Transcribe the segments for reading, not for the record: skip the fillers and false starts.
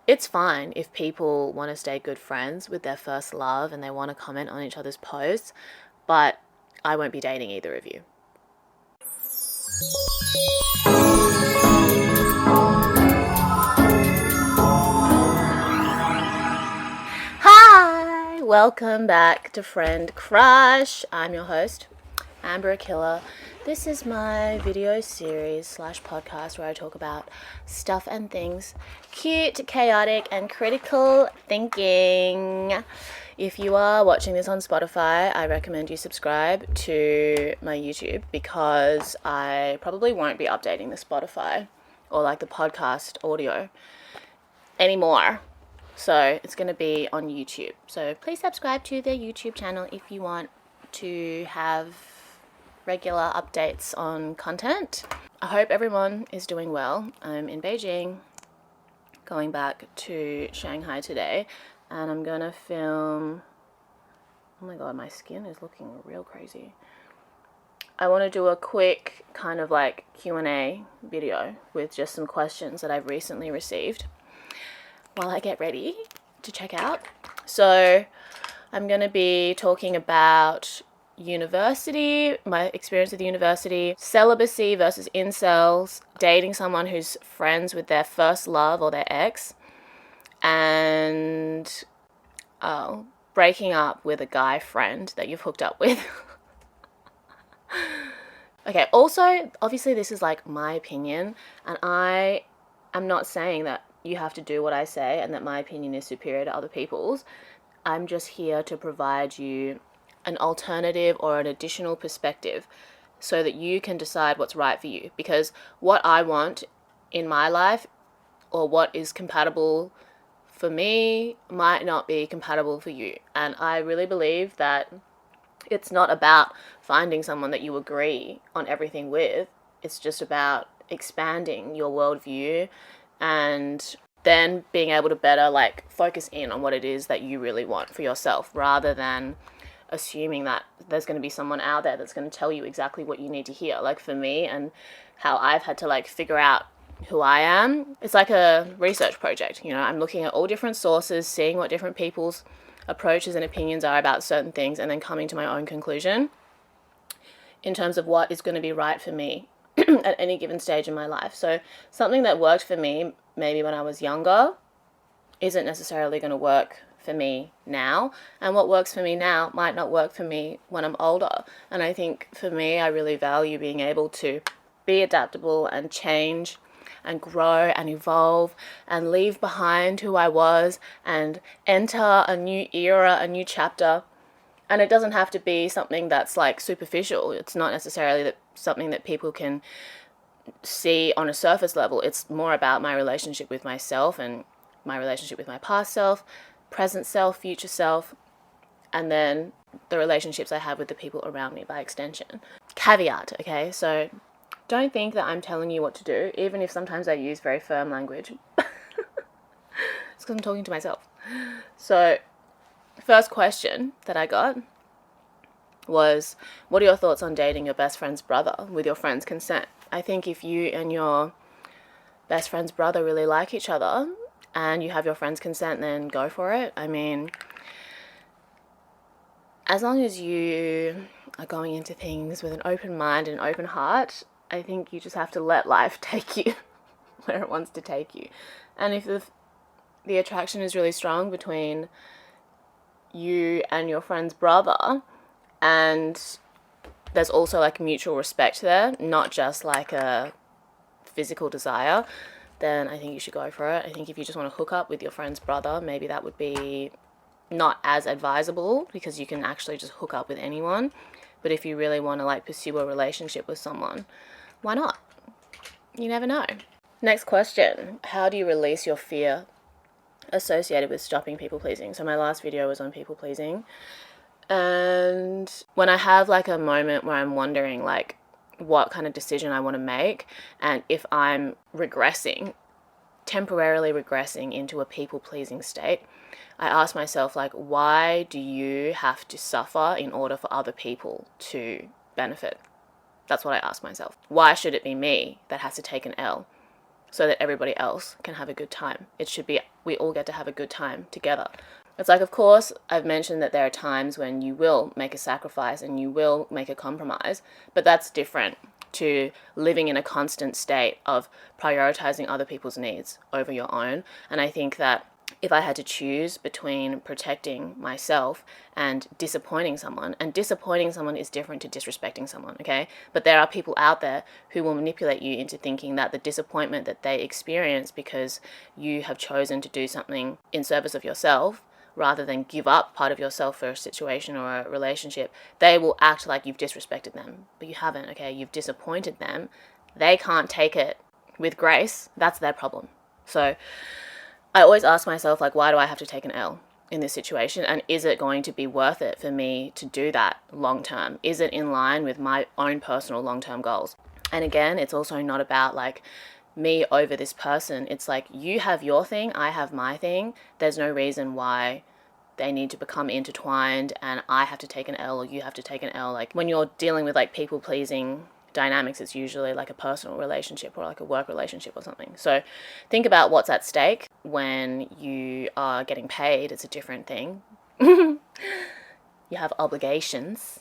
it's fine if people want to stay good friends with their first love and they want to comment on each other's posts, but I won't be dating either of you. Hi! Welcome back to Friend Crush. I'm your host, Amber Killer. This is my video series / podcast where I talk about stuff and things cute, chaotic, and critical thinking. If you are watching this on Spotify, I recommend you subscribe to my YouTube because I probably won't be updating the Spotify or like the podcast audio anymore. So it's going to be on YouTube. So please subscribe to the YouTube channel if you want to have regular updates on content. I hope everyone is doing well. I'm in Beijing, going back to Shanghai today, and I'm gonna film. Oh my god, my skin is looking real crazy. I want to do a quick kind of like Q&A video with just some questions that I've recently received while I get ready to check out. So I'm going to be talking about university, my experience with university, celibacy versus incels, dating someone who's friends with their first love or their ex, and breaking up with a guy friend that you've hooked up with. Okay, also, obviously this is like my opinion, and I am not saying that you have to do what I say and that my opinion is superior to other people's. I'm just here to provide you an alternative or an additional perspective so that you can decide what's right for you. Because what I want in my life or what is compatible for me might not be compatible for you. And I really believe that it's not about finding someone that you agree on everything with. It's just about expanding your worldview and then being able to better like focus in on what it is that you really want for yourself, rather than assuming that there's going to be someone out there that's going to tell you exactly what you need to hear. Like for me and how I've had to like figure out who I am, it's like a research project. You know, I'm looking at all different sources, seeing what different people's approaches and opinions are about certain things, and then coming to my own conclusion in terms of what is going to be right for me at any given stage in my life. So something that worked for me maybe when I was younger isn't necessarily going to work for me now, and what works for me now might not work for me when I'm older. And I think for me, I really value being able to be adaptable and change and grow and evolve and leave behind who I was and enter a new era, a new chapter. And it doesn't have to be something that's like superficial. It's not necessarily something that people can see on a surface level. It's more about my relationship with myself and my relationship with my past self, present self, future self, and then the relationships I have with the people around me by extension. Caveat, okay? So don't think that I'm telling you what to do, even if sometimes I use very firm language. It's because I'm talking to myself. So first question that I got was, what are your thoughts on dating your best friend's brother with your friend's consent? I think if you and your best friend's brother really like each other and you have your friend's consent, then go for it. I mean, as long as you are going into things with an open mind and an open heart, I think you just have to let life take you where it wants to take you. And if the attraction is really strong between you and your friend's brother, and there's also like mutual respect there, not just like a physical desire, then I think you should go for it. I think if you just want to hook up with your friend's brother, maybe that would be not as advisable, because you can actually just hook up with anyone. But if you really want to like pursue a relationship with someone, why not? You never know. Next question. How do you release your fear associated with stopping people pleasing? So my last video was on people pleasing. And when I have like a moment where I'm wondering like what kind of decision I want to make, and if I'm temporarily regressing into a people-pleasing state, I ask myself like, why do you have to suffer in order for other people to benefit? That's what I ask myself. Why should it be me that has to take an L so that everybody else can have a good time? It should be we all get to have a good time together. It's like, of course, I've mentioned that there are times when you will make a sacrifice and you will make a compromise, but that's different to living in a constant state of prioritizing other people's needs over your own. And I think that if I had to choose between protecting myself and disappointing someone, and disappointing someone is different to disrespecting someone, okay? But there are people out there who will manipulate you into thinking that the disappointment that they experience because you have chosen to do something in service of yourself rather than give up part of yourself for a situation or a relationship, they will act like you've disrespected them. But you haven't, okay? You've disappointed them. They can't take it with grace. That's their problem. So I always ask myself, like, why do I have to take an L in this situation? And is it going to be worth it for me to do that long term? Is it in line with my own personal long-term goals? And again, it's also not about like me over this person. It's like, you have your thing, I have my thing. There's no reason why they need to become intertwined and I have to take an L or you have to take an L. Like, when you're dealing with like people pleasing dynamics, it's usually like a personal relationship or like a work relationship or something. So think about what's at stake. When you are getting paid, it's a different thing. You have obligations,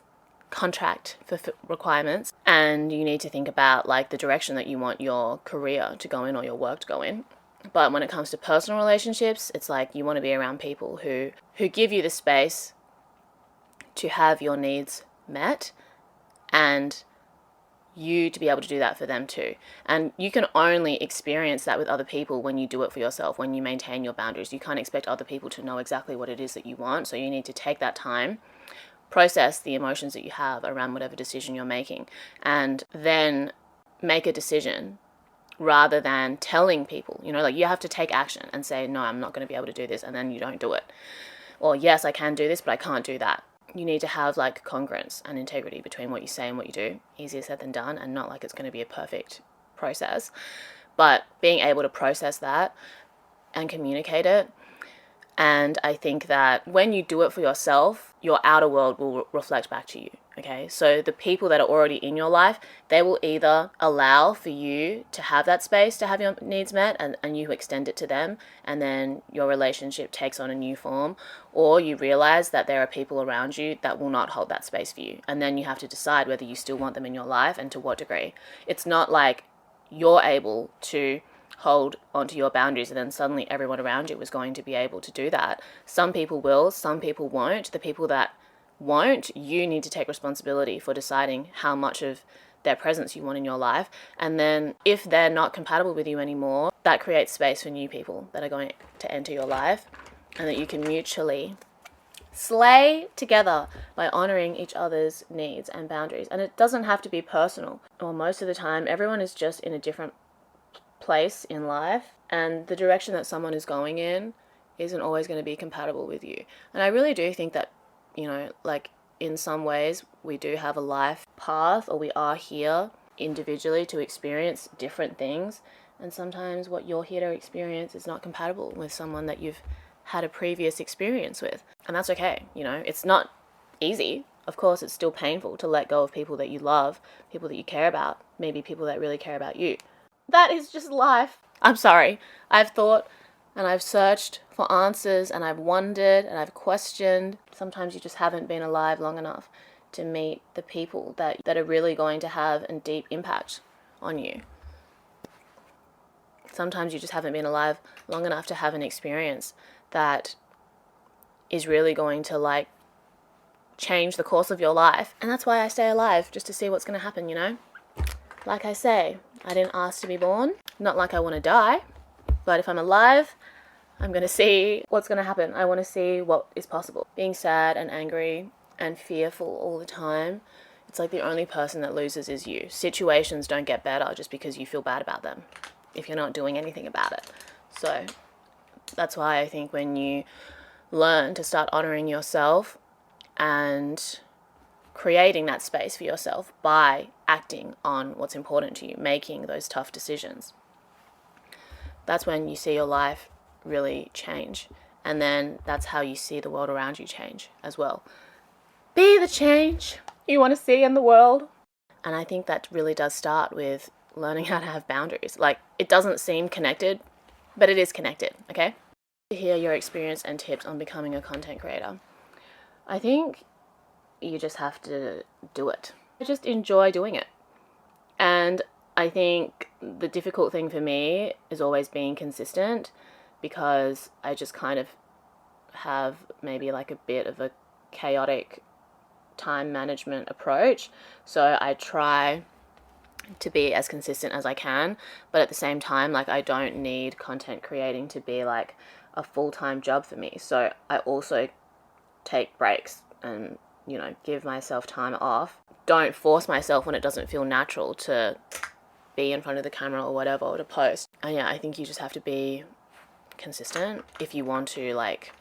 contract for requirements, and you need to think about like the direction that you want your career to go in or your work to go in. But when it comes to personal relationships, it's like you want to be around people who give you the space to have your needs met and you to be able to do that for them too. And you can only experience that with other people when you do it for yourself, when you maintain your boundaries. You can't expect other people to know exactly what it is that you want, so you need to take that time, process the emotions that you have around whatever decision you're making, and then make a decision rather than telling people, like you have to take action and say, no, I'm not going to be able to do this, and then you don't do it. Or yes, I can do this, but I can't do that. You need to have like congruence and integrity between what you say and what you do. Easier said than done, and not like it's going to be a perfect process, but being able to process that and communicate it. And I think that when you do it for yourself, your outer world will reflect back to you, okay? So the people that are already in your life, they will either allow for you to have that space to have your needs met and you extend it to them, and then your relationship takes on a new form, or you realize that there are people around you that will not hold that space for you. And then you have to decide whether you still want them in your life and to what degree. It's not like you're able to hold onto your boundaries and then suddenly everyone around you is going to be able to do that. Some people will, some people won't. The people that won't, you need to take responsibility for deciding how much of their presence you want in your life. And then if they're not compatible with you anymore, that creates space for new people that are going to enter your life, and that you can mutually slay together by honoring each other's needs and boundaries. And it doesn't have to be personal. Well, most of the time, everyone is just in a different place in life, and the direction that someone is going in isn't always going to be compatible with you. And I really do think that, like in some ways we do have a life path, or we are here individually to experience different things, and sometimes what you're here to experience is not compatible with someone that you've had a previous experience with. And that's okay. It's not easy. Of course, it's still painful to let go of people that you love, people that you care about, maybe people that really care about you. That is just life. I'm sorry. I've thought and I've searched for answers, and I've wondered and I've questioned. Sometimes you just haven't been alive long enough to meet the people that are really going to have a deep impact on you. Sometimes you just haven't been alive long enough to have an experience that is really going to change the course of your life. And that's why I stay alive, just to see what's going to happen, Like I say, I didn't ask to be born. Not like I want to die, but if I'm alive, I'm going to see what's going to happen. I want to see what is possible. Being sad and angry and fearful all the time, it's like the only person that loses is you. Situations don't get better just because you feel bad about them, if you're not doing anything about it. So that's why I think when you learn to start honoring yourself and creating that space for yourself by acting on what's important to you, making those tough decisions, that's when you see your life really change. And then that's how you see the world around you change as well. Be the change you want to see in the world. And I think that really does start with learning how to have boundaries. It doesn't seem connected, but it is connected, okay? To hear your experience and tips on becoming a content creator. I think you just have to do it. I just enjoy doing it. And I think the difficult thing for me is always being consistent, because I just kind of have maybe like a bit of a chaotic time management approach. So I try to be as consistent as I can, but at the same time, like, I don't need content creating to be like a full-time job for me. So I also take breaks and, you know, give myself time off. Don't force myself when it doesn't feel natural to be in front of the camera or whatever, or to post. And yeah, I think you just have to be consistent if you want to like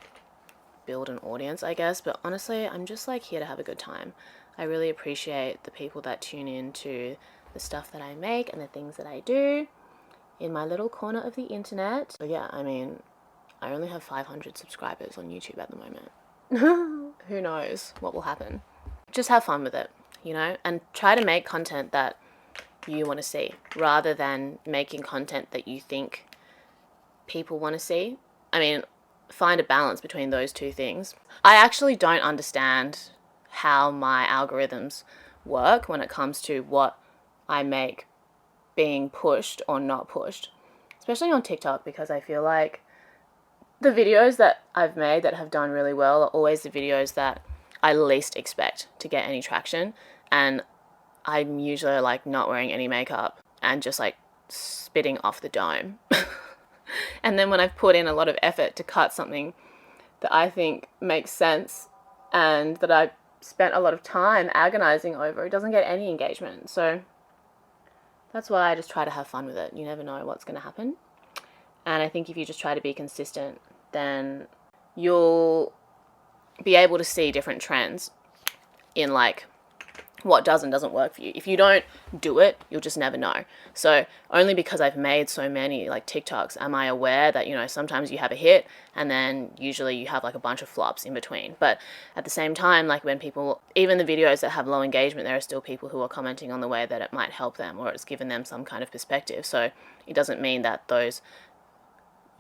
build an audience, I guess. But honestly, I'm just like here to have a good time. I really appreciate the people that tune in to the stuff that I make and the things that I do in my little corner of the internet. But yeah, I mean, I only have 500 subscribers on YouTube at the moment. Who knows what will happen? Just have fun with it, you know, and try to make content that you want to see, rather than making content that you think people want to see. I mean, find a balance between those two things. I actually don't understand how my algorithms work when it comes to what I make being pushed or not pushed, especially on TikTok, because I feel like the videos that I've made that have done really well are always the videos that I least expect to get any traction. And I'm usually like not wearing any makeup and just like spitting off the dome. And then when I've put in a lot of effort to cut something that I think makes sense and that I spent a lot of time agonizing over, it doesn't get any engagement. So that's why I just try to have fun with it. You never know what's going to happen. And I think if you just try to be consistent, then you'll be able to see different trends in like what does and doesn't work for you. If you don't do it, you'll just never know. So only because I've made so many like TikToks am I aware that, you know, sometimes you have a hit and then usually you have like a bunch of flops in between. But at the same time, like when people, even the videos that have low engagement, there are still people who are commenting on the way that it might help them or it's given them some kind of perspective. So it doesn't mean that those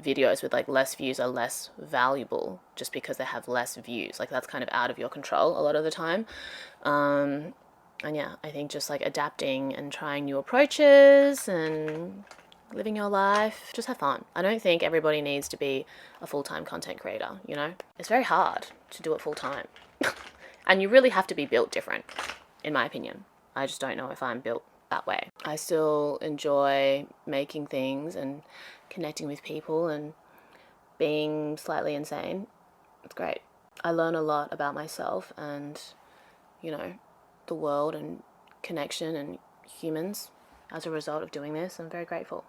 videos with like less views are less valuable just because they have less views. Like that's kind of out of your control a lot of the time. And yeah, I think just like adapting and trying new approaches and living your life, just have fun. I don't think everybody needs to be a full-time content creator, you know? It's very hard to do it full-time. And you really have to be built different, in my opinion. I just don't know if I'm built that way. I still enjoy making things and connecting with people and being slightly insane. It's great. I learn a lot about myself and, you know, the world and connection and humans as a result of doing this. I'm very grateful.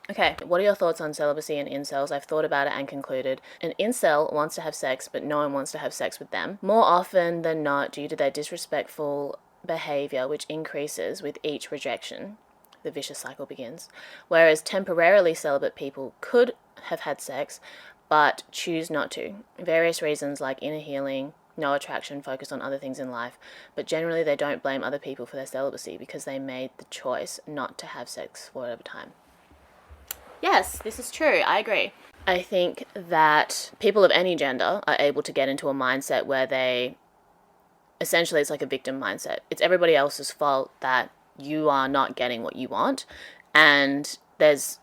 Okay, what are your thoughts on celibacy and incels? I've thought about it and concluded. An incel wants to have sex, but no one wants to have sex with them, more often than not due to their disrespectful behavior, which increases with each rejection. The vicious cycle begins. Whereas temporarily celibate people could have had sex, but choose not to. Various reasons like inner healing, no attraction, focus on other things in life, but generally they don't blame other people for their celibacy because they made the choice not to have sex for whatever time. Yes, this is true. I agree. I think that people of any gender are able to get into a mindset where they, essentially it's like a victim mindset. It's everybody else's fault that you are not getting what you want, and there's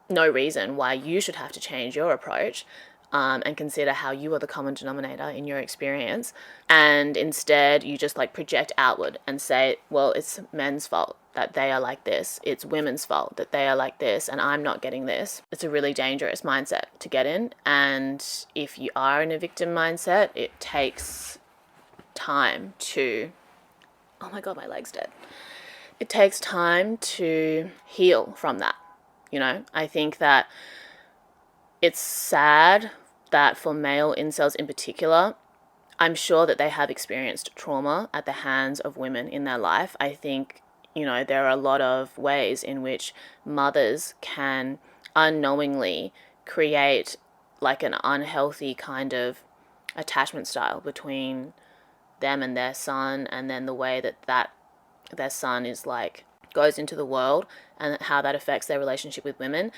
no reason why you should have to change your approach. And consider how you are the common denominator in your experience, and instead you just like project outward and say, well, it's men's fault that they are like this, it's women's fault that they are like this, and I'm not getting this. It's a really dangerous mindset to get in, and if you are in a victim mindset, it takes time to, oh my god, my leg's dead. It takes time to heal from that, you know? I think that it's sad that for male incels in particular, I'm sure that they have experienced trauma at the hands of women in their life. I think, you know, there are a lot of ways in which mothers can unknowingly create like an unhealthy kind of attachment style between them and their son, and then the way that their son is like goes into the world and how that affects their relationship with women.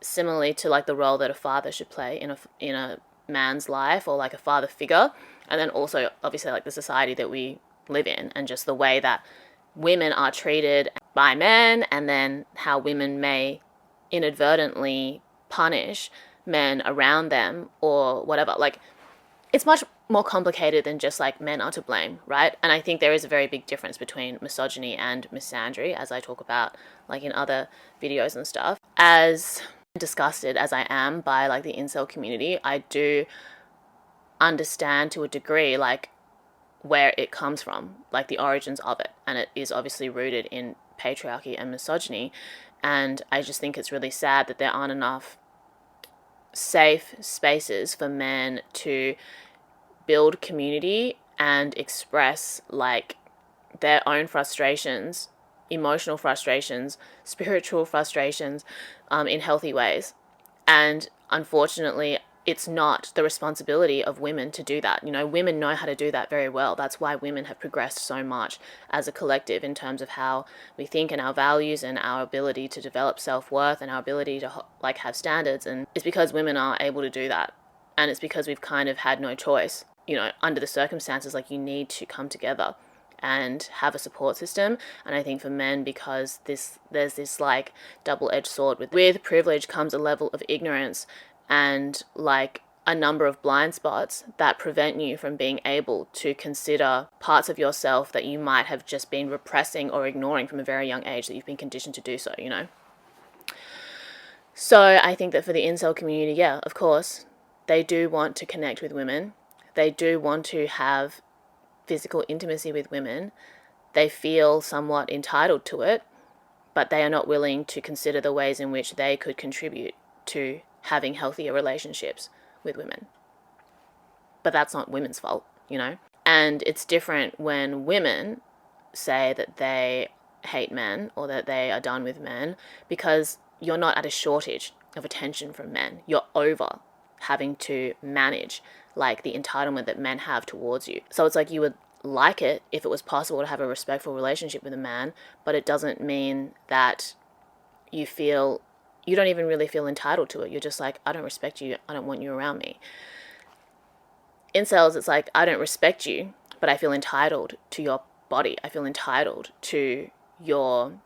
similarly to like the role that a father should play in a man's life, or like a father figure, and then also obviously like the society that we live in, and just the way that women are treated by men, and then how women may inadvertently punish men around them or whatever. Like, it's much more complicated than just like men are to blame, right? And I think there is a very big difference between misogyny and misandry, as I talk about like in other videos and stuff. As disgusted as I am by like the incel community, I do understand to a degree like where it comes from, like the origins of it, and it is obviously rooted in patriarchy and misogyny. And I just think it's really sad that there aren't enough safe spaces for men to build community and express like their own frustrations, emotional frustrations, spiritual frustrations, in healthy ways. And unfortunately, it's not the responsibility of women to do that. You know, women know how to do that very well. That's why women have progressed so much as a collective in terms of how we think and our values and our ability to develop self-worth and our ability to like have standards. And it's because women are able to do that. And it's because we've kind of had no choice. You know, under the circumstances, like, you need to come together and have a support system. And I think for men, because there's this like double-edged sword, with privilege comes a level of ignorance and like a number of blind spots that prevent you from being able to consider parts of yourself that you might have just been repressing or ignoring from a very young age, that you've been conditioned to do so, you know. So I think that for the incel community, yeah, of course, they do want to connect with women. They do want to have physical intimacy with women. They feel somewhat entitled to it, but they are not willing to consider the ways in which they could contribute to having healthier relationships with women. But that's not women's fault, you know? And it's different when women say that they hate men or that they are done with men, because you're not at a shortage of attention from men. You're over having to manage like the entitlement that men have towards you. So it's like you would like it if it was possible to have a respectful relationship with a man, but it doesn't mean that you don't even really feel entitled to it. You're just like, I don't respect you, I don't want you around me. Incels, it's like, I don't respect you, but I feel entitled to your body. I feel entitled to your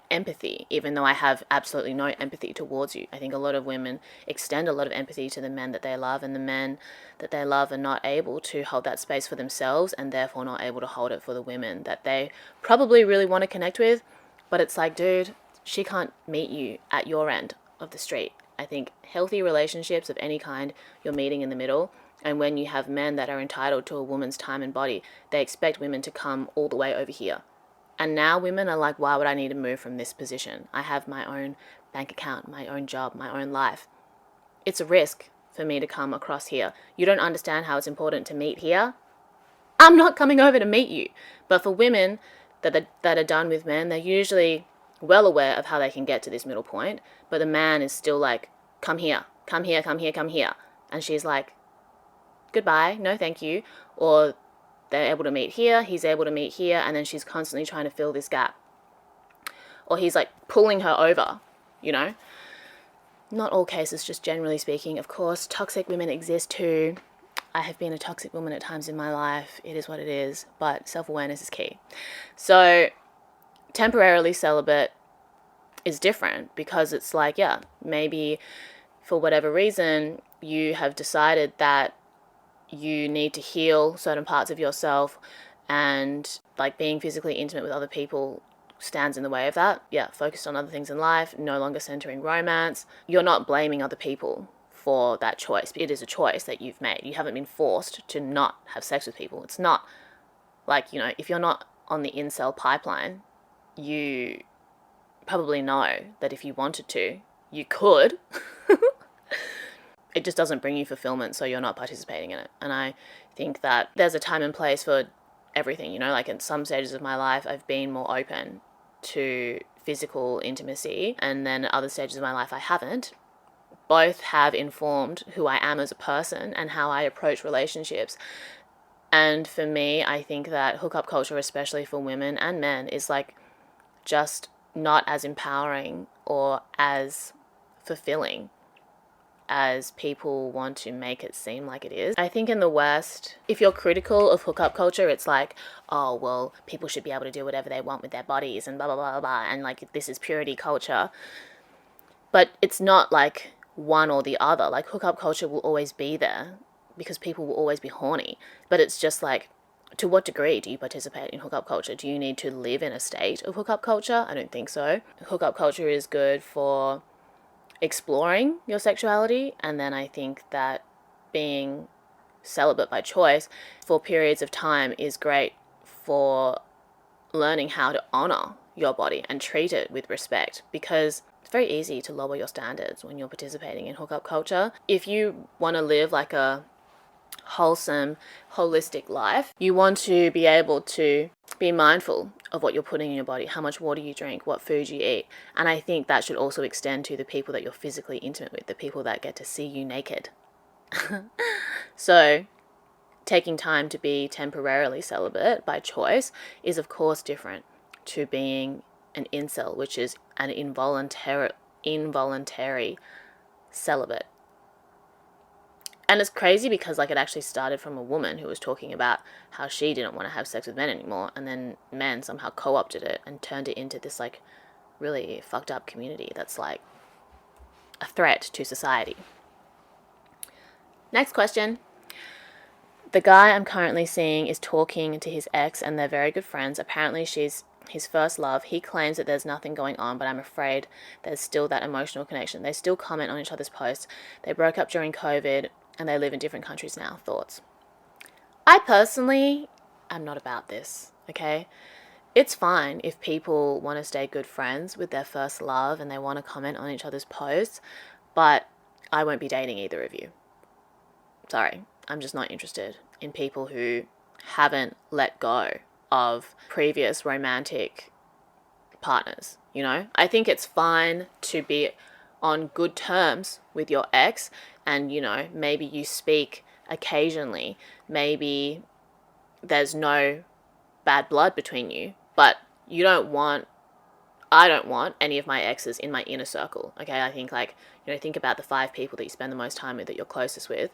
empathy, even though I have absolutely no empathy towards you. I think a lot of women extend a lot of empathy to the men that they love, and the men that they love are not able to hold that space for themselves, and therefore not able to hold it for the women that they probably really want to connect with. But it's like, dude, she can't meet you at your end of the street. I think healthy relationships of any kind, you're meeting in the middle. And when you have men that are entitled to a woman's time and body, they expect women to come all the way over here. And now women are like, why would I need to move from this position? I have my own bank account, my own job, my own life. It's a risk for me to come across here. You don't understand how it's important to meet here? I'm not coming over to meet you. But for women that are done with men, they're usually well aware of how they can get to this middle point. But the man is still like, come here, come here, come here, come here. And she's like, goodbye, no thank you. Or they're able to meet here, he's able to meet here, and then she's constantly trying to fill this gap. Or he's like pulling her over, you know? Not all cases, just generally speaking. Of course, toxic women exist too. I have been a toxic woman at times in my life. It is what it is, but self-awareness is key. So temporarily celibate is different, because it's like, yeah, maybe for whatever reason, you have decided that you need to heal certain parts of yourself, and like being physically intimate with other people stands in the way of that. Yeah, focused on other things in life, no longer centering romance. You're not blaming other people for that choice. It is a choice that you've made. You haven't been forced to not have sex with people. It's not like, you know, if you're not on the incel pipeline, you probably know that if you wanted to, you could. It just doesn't bring you fulfillment, so you're not participating in it. And I think that there's a time and place for everything, you know, like in some stages of my life, I've been more open to physical intimacy, and then at other stages of my life, I haven't. Both have informed who I am as a person and how I approach relationships. And for me, I think that hookup culture, especially for women and men, is like just not as empowering or as fulfilling as people want to make it seem like it is. I think in the West, if you're critical of hookup culture, it's like, oh, well, people should be able to do whatever they want with their bodies and blah, blah, blah, blah, blah, and like this is purity culture. But it's not like one or the other. Like hookup culture will always be there because people will always be horny. But it's just like, to what degree do you participate in hookup culture? Do you need to live in a state of hookup culture? I don't think so. Hookup culture is good for exploring your sexuality, and then I think that being celibate by choice for periods of time is great for learning how to honor your body and treat it with respect, because it's very easy to lower your standards when you're participating in hookup culture. If you want to live like a wholesome, holistic life, you want to be able to be mindful of what you're putting in your body, how much water you drink, what food you eat. And I think that should also extend to the people that you're physically intimate with, the people that get to see you naked. So taking time to be temporarily celibate by choice is of course different to being an incel, which is an involuntary celibate. And it's crazy because like it actually started from a woman who was talking about how she didn't want to have sex with men anymore, and then men somehow co-opted it and turned it into this like really fucked up community that's like a threat to society. Next question. The guy I'm currently seeing is talking to his ex and they're very good friends. Apparently she's his first love. He claims that there's nothing going on, but I'm afraid there's still that emotional connection. They still comment on each other's posts. They broke up during COVID and they live in different countries now. Thoughts? I personally am not about this, okay? It's fine if people want to stay good friends with their first love and they want to comment on each other's posts, but I won't be dating either of you. Sorry, I'm just not interested in people who haven't let go of previous romantic partners, you know? I think it's fine to be on good terms with your ex and, you know, maybe you speak occasionally. Maybe there's no bad blood between you, but I don't want any of my exes in my inner circle, okay? I think like, you know, think about the 5 people that you spend the most time with, that you're closest with.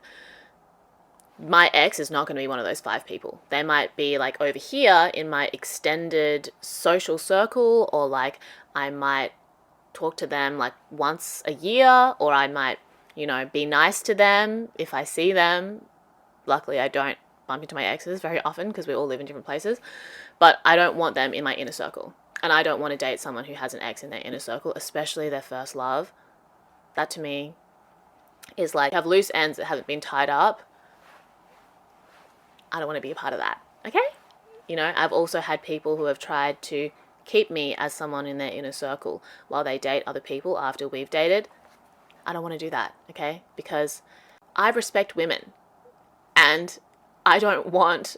My ex is not going to be one of those 5 people. They might be like over here in my extended social circle, or like I might talk to them like once a year, or I might, you know, be nice to them if I see them. Luckily, I don't bump into my exes very often because we all live in different places, but I don't want them in my inner circle. And I don't want to date someone who has an ex in their inner circle, especially their first love. That to me is like, have loose ends that haven't been tied up. I don't want to be a part of that, okay? You know, I've also had people who have tried to keep me as someone in their inner circle while they date other people after we've dated. I don't want to do that, okay? Because I respect women, and I don't want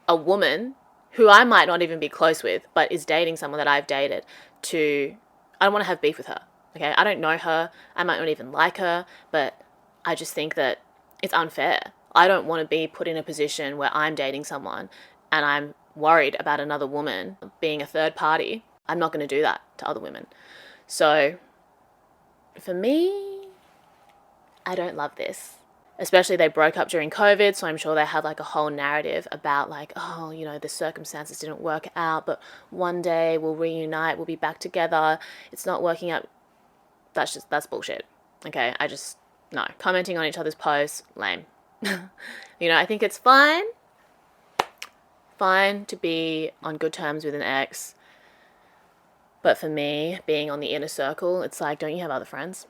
a woman who I might not even be close with, but is dating someone that I've dated I don't want to have beef with her, okay? I don't know her, I might not even like her, but I just think that it's unfair. I don't want to be put in a position where I'm dating someone and I'm worried about another woman being a third party. I'm not going to do that to other women. So for me, I don't love this. Especially they broke up during COVID, so I'm sure they have like a whole narrative about like, oh, you know, the circumstances didn't work out, but one day we'll reunite, we'll be back together. It's not working out. That's bullshit. Okay, no. Commenting on each other's posts, lame. You know, I think it's fine to be on good terms with an ex. But for me, being on the inner circle, it's like, don't you have other friends?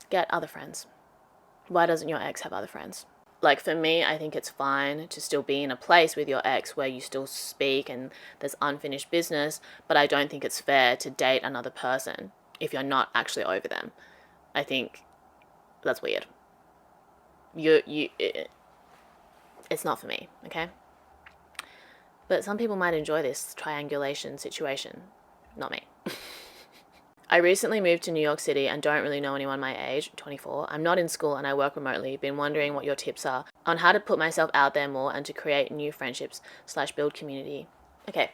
Get other friends. Why doesn't your ex have other friends? Like for me, I think it's fine to still be in a place with your ex where you still speak and there's unfinished business, but I don't think it's fair to date another person if you're not actually over them. I think that's weird. It's not for me, okay? But some people might enjoy this triangulation situation. Not me. I recently moved to New York City and don't really know anyone my age, 24. I'm not in school and I work remotely. Been wondering what your tips are on how to put myself out there more and to create new friendships / build community. Okay,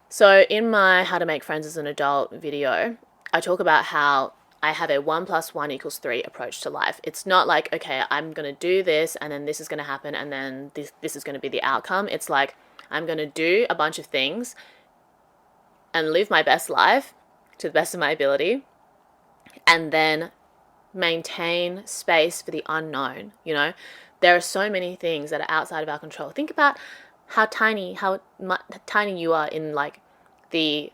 so in my How to Make Friends as an Adult video, I talk about how I have a 1 + 1 = 3 approach to life. It's not like, okay, I'm going to do this and then this is going to happen and then this is going to be the outcome. It's like, I'm going to do a bunch of things and live my best life to the best of my ability, and then maintain space for the unknown. There are so many things that are outside of our control. Think about how tiny you are in like the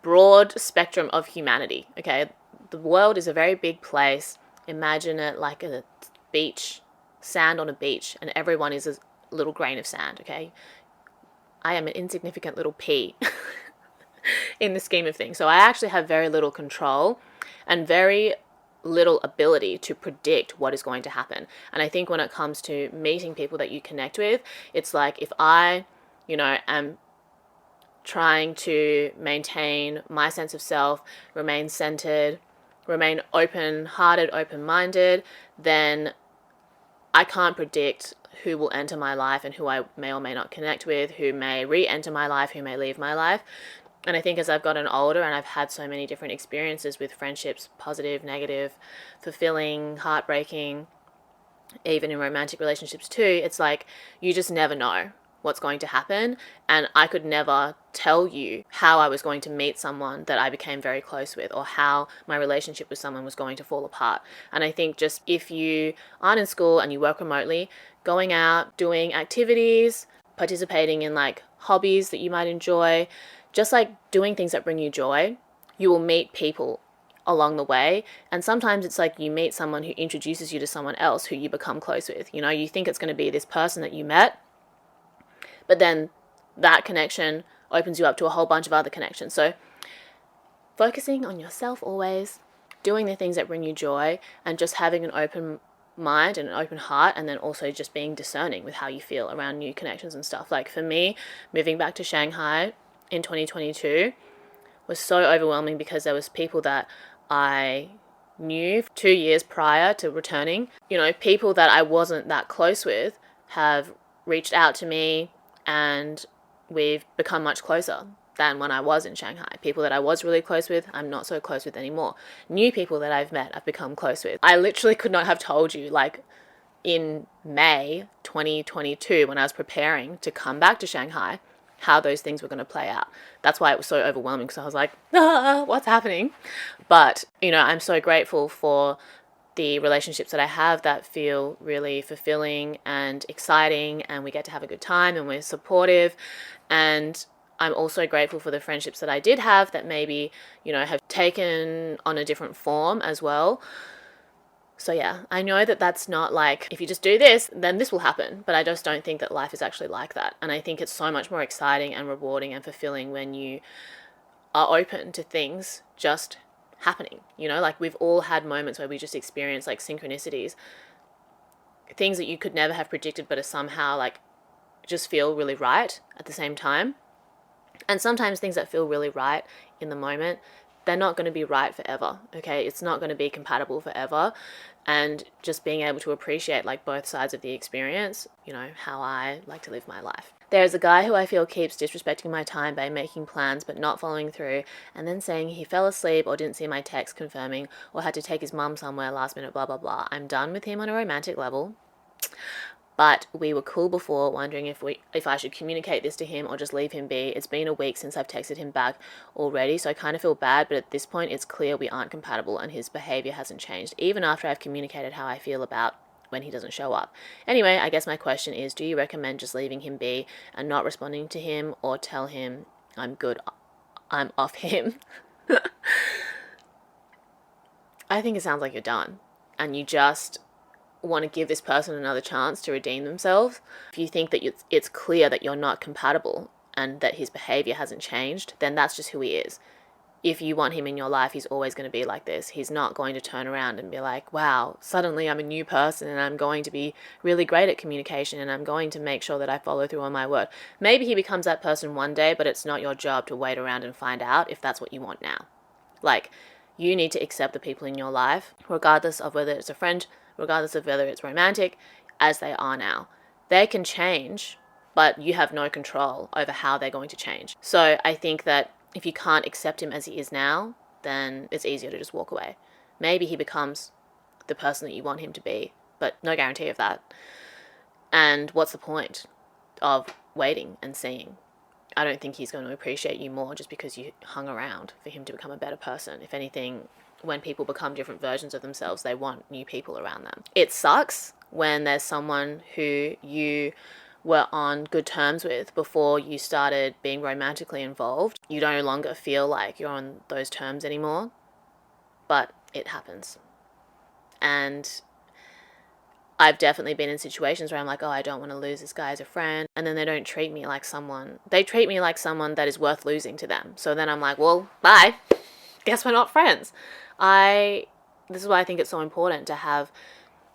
broad spectrum of humanity. Okay, the world is a very big place. Imagine it like a beach, sand on a beach, and everyone is a little grain of sand. Okay, I am an insignificant little pea in the scheme of things. So I actually have very little control and very little ability to predict what is going to happen. And I think when it comes to meeting people that you connect with, it's like, if I, am trying to maintain my sense of self, remain centered, remain open-hearted, open-minded, then I can't predict who will enter my life and who I may or may not connect with, who may re-enter my life, who may leave my life. And I think as I've gotten older and I've had so many different experiences with friendships, positive, negative, fulfilling, heartbreaking, even in romantic relationships too, it's like you just never know what's going to happen. And I could never tell you how I was going to meet someone that I became very close with, or how my relationship with someone was going to fall apart. And I think just if you aren't in school and you work remotely, going out, doing activities, participating in like hobbies that you might enjoy, just like doing things that bring you joy, you will meet people along the way. And sometimes it's like you meet someone who introduces you to someone else who you become close with. You think it's going to be this person that you met, but then that connection opens you up to a whole bunch of other connections. So focusing on yourself always, doing the things that bring you joy, and just having an open mind and an open heart, and then also just being discerning with how you feel around new connections and stuff. Like for me, moving back to Shanghai in 2022 was so overwhelming because there was people that I knew 2 years prior to returning. People that I wasn't that close with have reached out to me, and we've become much closer than when I was in Shanghai. People that I was really close with, I'm not so close with anymore. New people that I've met, I've become close with. I literally could not have told you, like in May 2022, when I was preparing to come back to Shanghai, how those things were going to play out. That's why it was so overwhelming, because I was like, what's happening? But, I'm so grateful for the relationships that I have that feel really fulfilling and exciting, and we get to have a good time and we're supportive. And I'm also grateful for the friendships that I did have that maybe, have taken on a different form as well. So yeah, I know that that's not like, if you just do this, then this will happen. But I just don't think that life is actually like that. And I think it's so much more exciting and rewarding and fulfilling when you are open to things just happening. Like we've all had moments where we just experience like synchronicities, things that you could never have predicted, but are somehow like just feel really right at the same time. And sometimes things that feel really right in the moment, they're not going to be right forever. Okay, it's not going to be compatible forever. And just being able to appreciate like both sides of the experience, how I like to live my life. There's a guy who I feel keeps disrespecting my time by making plans but not following through, and then saying he fell asleep or didn't see my text confirming, or had to take his mum somewhere last minute, blah blah blah. I'm done with him on a romantic level, but we were cool before, wondering if I should communicate this to him or just leave him be. It's been a week since I've texted him back already, so I kind of feel bad, but at this point it's clear we aren't compatible and his behavior hasn't changed, even after I've communicated how I feel about when he doesn't show up. Anyway, I guess my question is, do you recommend just leaving him be and not responding to him, or tell him I'm good, I'm off him? I think it sounds like you're done and you just want to give this person another chance to redeem themselves. If you think that it's clear that you're not compatible and that his behavior hasn't changed, then that's just who he is. If you want him in your life, he's always going to be like this. He's not going to turn around and be like, wow, suddenly I'm a new person and I'm going to be really great at communication and I'm going to make sure that I follow through on my word. Maybe he becomes that person one day, but it's not your job to wait around and find out if that's what you want now. Like, you need to accept the people in your life, regardless of whether it's a friend, regardless of whether it's romantic, as they are now. They can change, but you have no control over how they're going to change. So I think that if you can't accept him as he is now, then it's easier to just walk away. Maybe he becomes the person that you want him to be, but no guarantee of that. And what's the point of waiting and seeing? I don't think he's going to appreciate you more just because you hung around for him to become a better person. If anything, when people become different versions of themselves, they want new people around them. It sucks when there's someone who you were on good terms with before you started being romantically involved. You no longer feel like you're on those terms anymore, but it happens. And I've definitely been in situations where I'm like, oh, I don't want to lose this guy as a friend. And then they don't treat me like someone. They treat me like someone that is worth losing to them. So then I'm like, well, bye. Guess we're not friends. This is why I think it's so important to have,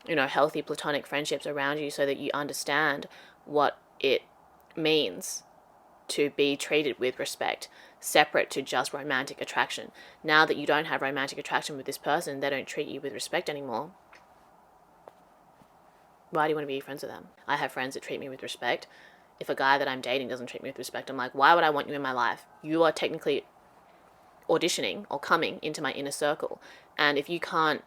healthy platonic friendships around you so that you understand what it means to be treated with respect, separate to just romantic attraction. Now that you don't have romantic attraction with this person, they don't treat you with respect anymore. Why do you want to be friends with them? I have friends that treat me with respect. If a guy that I'm dating doesn't treat me with respect, I'm like, why would I want you in my life? You are technically auditioning or coming into my inner circle. And if you can't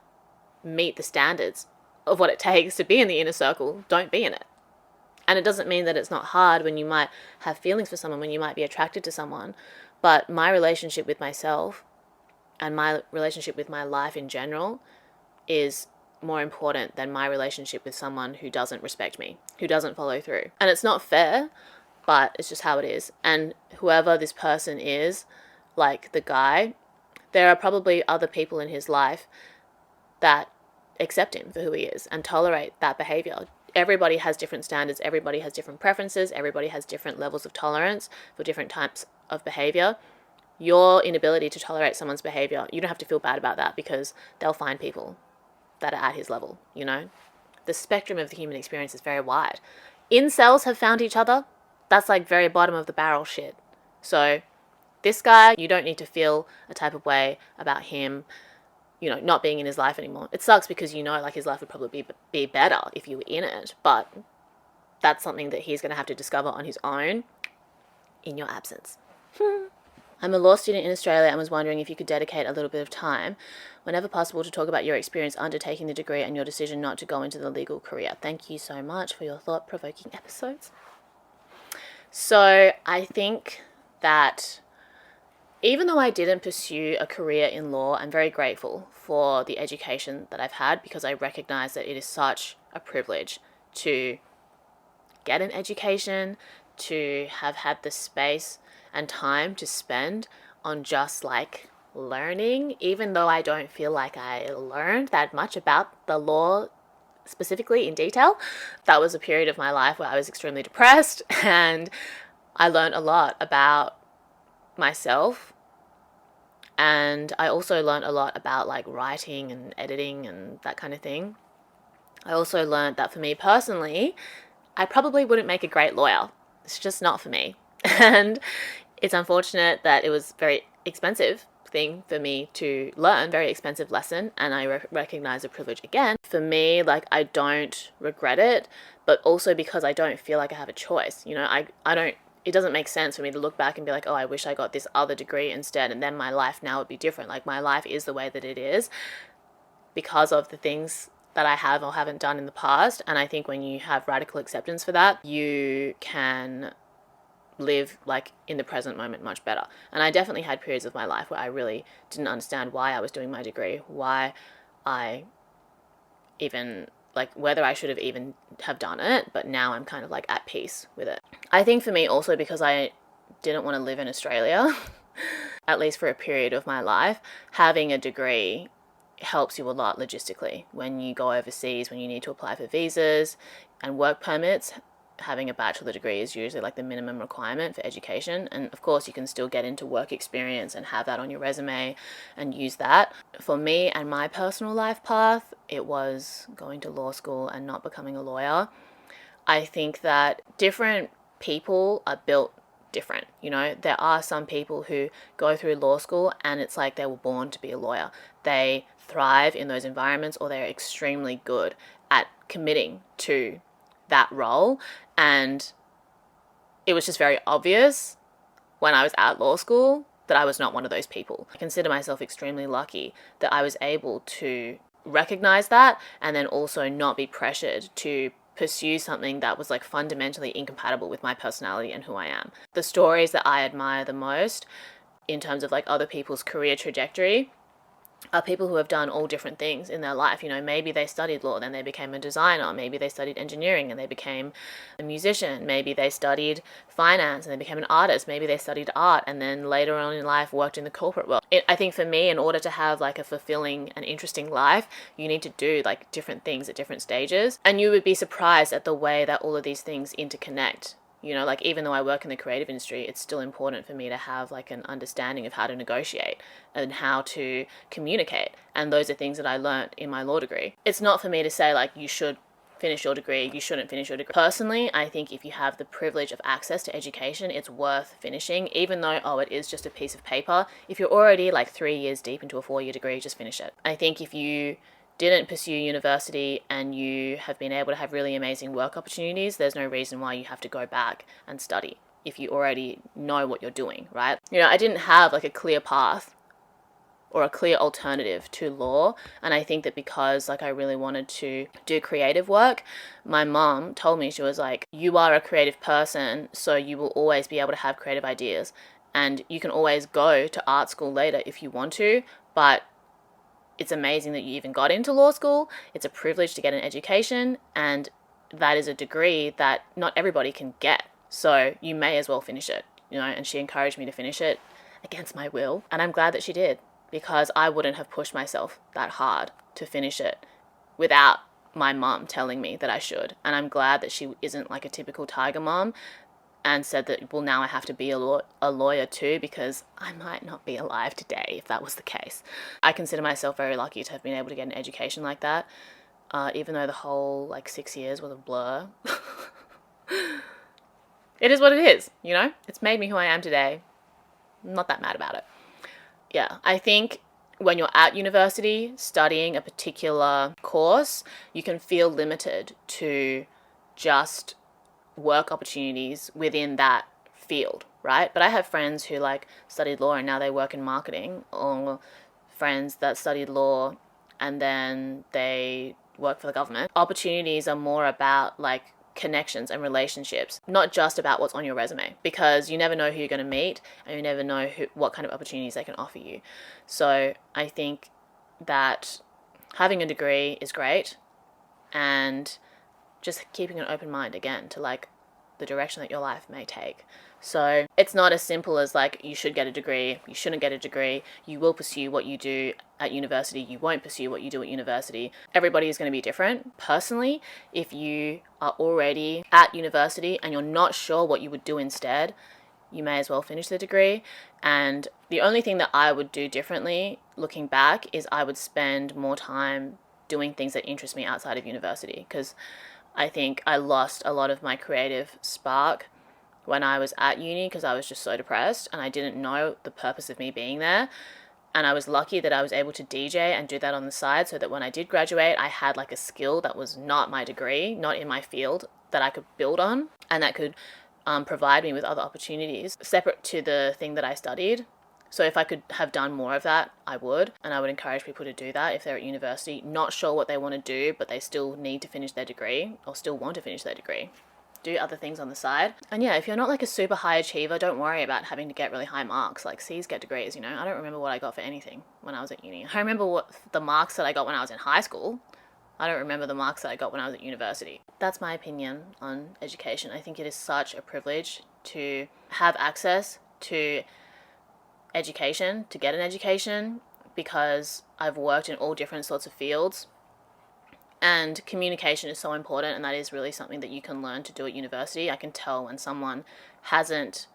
meet the standards of what it takes to be in the inner circle, don't be in it. And it doesn't mean that it's not hard when you might have feelings for someone, when you might be attracted to someone. But my relationship with myself and my relationship with my life in general is more important than my relationship with someone who doesn't respect me, who doesn't follow through. And it's not fair, but it's just how it is. And whoever this person is, like the guy, there are probably other people in his life that accept him for who he is and tolerate that behavior. Everybody has different standards. Everybody has different preferences. Everybody has different levels of tolerance for different types of behavior. Your inability to tolerate someone's behavior, you don't have to feel bad about that because they'll find people that are at his level, The spectrum of the human experience is very wide. Incels have found each other. That's like very bottom of the barrel shit. So this guy, you don't need to feel a type of way about him, not being in his life anymore. It sucks because like his life would probably be better if you were in it, but that's something that he's going to have to discover on his own in your absence. I'm a law student in Australia and was wondering if you could dedicate a little bit of time, whenever possible, to talk about your experience undertaking the degree and your decision not to go into the legal career. Thank you so much for your thought-provoking episodes. So I think that even though I didn't pursue a career in law, I'm very grateful for the education that I've had because I recognize that it is such a privilege to get an education, to have had the space and time to spend on just like learning, even though I don't feel like I learned that much about the law specifically in detail. That was a period of my life where I was extremely depressed and I learned a lot about myself. And I also learned a lot about like writing and editing and that kind of thing. I also learned that for me personally, I probably wouldn't make a great lawyer. It's just not for me. And it's unfortunate that it was very expensive thing for me to learn, very expensive lesson, and I recognize the privilege again. For me, like, I don't regret it, but also because I don't feel like I have a choice. It doesn't make sense for me to look back and be like, oh, I wish I got this other degree instead, and then my life now would be different. Like, my life is the way that it is because of the things that I have or haven't done in the past. And I think when you have radical acceptance for that, you can live like in the present moment much better. And I definitely had periods of my life where I really didn't understand why I was doing my degree, why I even, like, whether I should have even have done it, but now I'm kind of like at peace with it. I think for me also because I didn't want to live in Australia, at least for a period of my life, having a degree helps you a lot logistically. When you go overseas, when you need to apply for visas and work permits, having a bachelor degree is usually like the minimum requirement for education. And of course you can still get into work experience and have that on your resume and use that. For me and my personal life path, it was going to law school and not becoming a lawyer. I think that different people are built different. There are some people who go through law school and it's like they were born to be a lawyer. They thrive in those environments, or they're extremely good at committing to that role. And it was just very obvious when I was at law school that I was not one of those people. I consider myself extremely lucky that I was able to recognize that and then also not be pressured to pursue something that was like fundamentally incompatible with my personality and who I am. The stories that I admire the most in terms of like other people's career trajectory are people who have done all different things in their life. You know, maybe they studied law, then they became a designer. Maybe they studied engineering and they became a musician. Maybe they studied finance and they became an artist. Maybe they studied art and then later on in life worked in the corporate world. I think for me, in order to have like a fulfilling and interesting life, you need to do like different things at different stages. And you would be surprised at the way that all of these things interconnect. You know, like even though I work in the creative industry, it's still important for me to have like an understanding of how to negotiate and how to communicate. And those are things that I learned in my law degree. It's not for me to say like you should finish your degree, you shouldn't finish your degree. Personally, I think if you have the privilege of access to education, it's worth finishing, even though, it is just a piece of paper. If you're already like 3 years deep into a 4-year degree, just finish it. I think if you didn't pursue university and you have been able to have really amazing work opportunities, there's no reason why you have to go back and study if you already know what you're doing, right? You know, I didn't have like a clear path or a clear alternative to law, and I think that because like I really wanted to do creative work, my mom told me, she was like, you are a creative person, so you will always be able to have creative ideas and you can always go to art school later if you want to, but it's amazing that you even got into law school. It's a privilege to get an education, and that is a degree that not everybody can get. So you may as well finish it, you know, and she encouraged me to finish it against my will. And I'm glad that she did, because I wouldn't have pushed myself that hard to finish it without my mom telling me that I should. And I'm glad that she isn't like a typical tiger mom and said that, well, now I have to be a lawyer too, because I might not be alive today if that was the case. I consider myself very lucky to have been able to get an education like that, even though the whole like 6 years was a blur. It is what it is, you know? It's made me who I am today. I'm not that mad about it. Yeah, I think when you're at university studying a particular course, you can feel limited to just work opportunities within that field, right? But I have friends who like studied law and now they work in marketing, or friends that studied law and then they work for the government. Opportunities are more about like connections and relationships, not just about what's on your resume, because you never know who you're going to meet and you never know what kind of opportunities they can offer you. So I think that having a degree is great, and just keeping an open mind again to like the direction that your life may take. So it's not as simple as like you should get a degree, you shouldn't get a degree, you will pursue what you do at university, you won't pursue what you do at university. Everybody is going to be different. Personally, if you are already at university and you're not sure what you would do instead, you may as well finish the degree. And the only thing that I would do differently looking back is I would spend more time doing things that interest me outside of university, because I think I lost a lot of my creative spark when I was at uni because I was just so depressed and I didn't know the purpose of me being there. And I was lucky that I was able to DJ and do that on the side, so that when I did graduate, I had like a skill that was not my degree, not in my field, that I could build on and that could provide me with other opportunities separate to the thing that I studied. So if I could have done more of that, I would. And I would encourage people to do that if they're at university, not sure what they want to do, but they still need to finish their degree or still want to finish their degree. Do other things on the side. And yeah, if you're not like a super high achiever, don't worry about having to get really high marks. Like C's get degrees, you know. I don't remember what I got for anything when I was at uni. I remember what the marks that I got when I was in high school. I don't remember the marks that I got when I was at university. That's my opinion on education. I think it is such a privilege to have access to education, to get an education, because I've worked in all different sorts of fields, and communication is so important, and that is really something that you can learn to do at university. I can tell when someone hasn't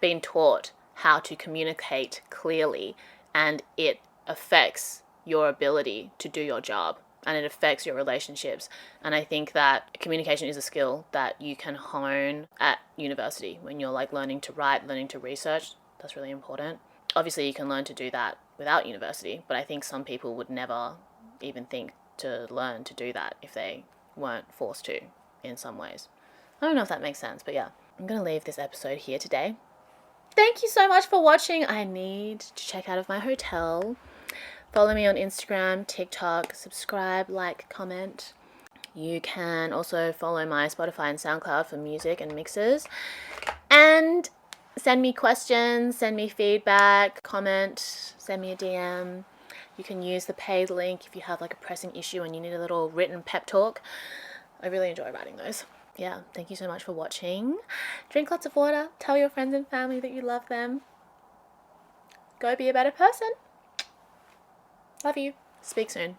been taught how to communicate clearly, and it affects your ability to do your job and it affects your relationships. And I think that communication is a skill that you can hone at university when you're like learning to write, learning to research. That's really important. Obviously, you can learn to do that without university, but I think some people would never even think to learn to do that if they weren't forced to in some ways. I don't know if that makes sense, but yeah. I'm going to leave this episode here today. thank you so much for watching. I need to check out of my hotel. Follow me on Instagram, TikTok, subscribe, like, comment. You can also follow my Spotify and SoundCloud for music and mixes. And send me questions, send me feedback, comment, send me a DM. You can use the paid link if you have like a pressing issue and you need a little written pep talk. I really enjoy writing those. Yeah, thank you so much for watching. Drink lots of water. Tell your friends and family that you love them. Go be a better person. Love you. Speak soon.